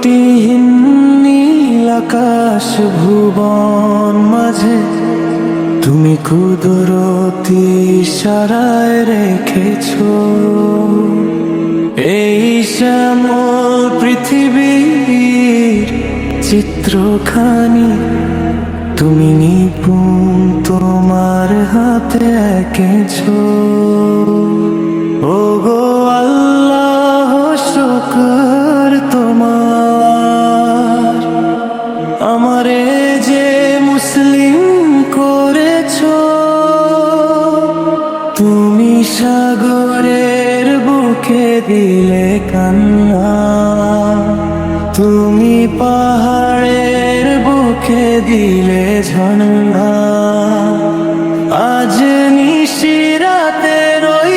ত্রুটিহীন নীল আকাশ ভুবন মাঝে তুমি কুদরতি ইশারায় রেখেছো এই শ্যামল পৃথিবীর চিত্রখানি তুমি নিপুণ তোমার হাতে এঁকেছো। ও গো আল্লাহ শুকর তোমার, আমারে যে মুসলিম করেছো। তুমি সাগরের বুকে দিলে কান্না, তুমি পাহাড়ের বুকে দিলে ঝর্ণা। আজ নিশিরাতের ওই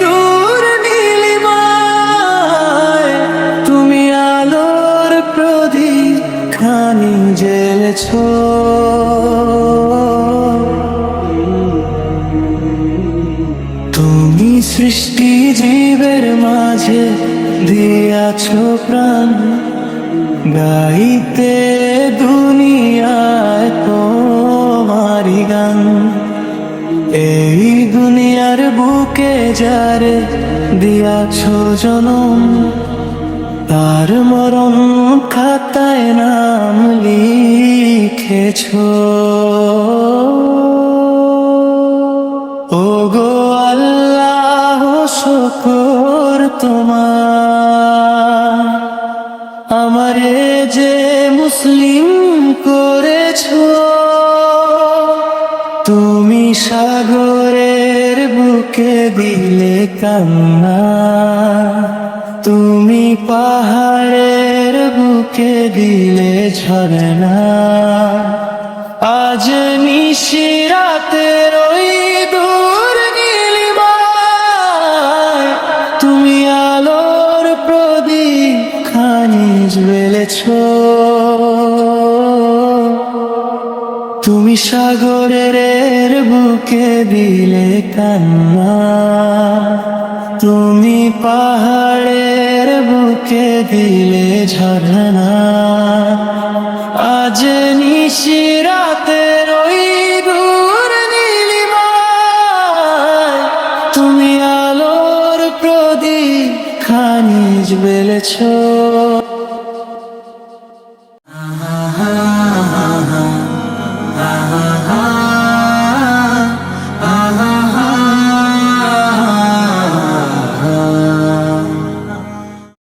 দূর নীলিমায় তুমি আলোর প্রদীপ খানি জ্বেলেছো। তুমি সৃষ্টি জীবের মাঝে দিয়াছো প্রাণ, গাইতে দুনিয়ায় তোমারি গান। এই দুনিয়ার বুকে যারে দিয়াছো জনম, তার মরণ খাতায় নাম লিখেছো। ও গো আল্লাহ শুকর তোমার, আমারে যে মুসলিম করেছো। তুমি সাগরের বুকে দিলে কান্না, তুমি পাহাড়ের বুকে দিলে ঝর্ণা। আজ নিশিরাতের ওই দূর নীলিমায় তুমি আলোর প্রদীপ খানি জ্বেলেছো। তুমি সাগরের বুকে দিলে কান্না, তুমি পাহাড়ের বুকে দিলে ঝর্ণা। আজ নিশিরাতের ওই দূর নীলিমায় তুমি আলোর প্রদীপ খানি জ্বেলেছো।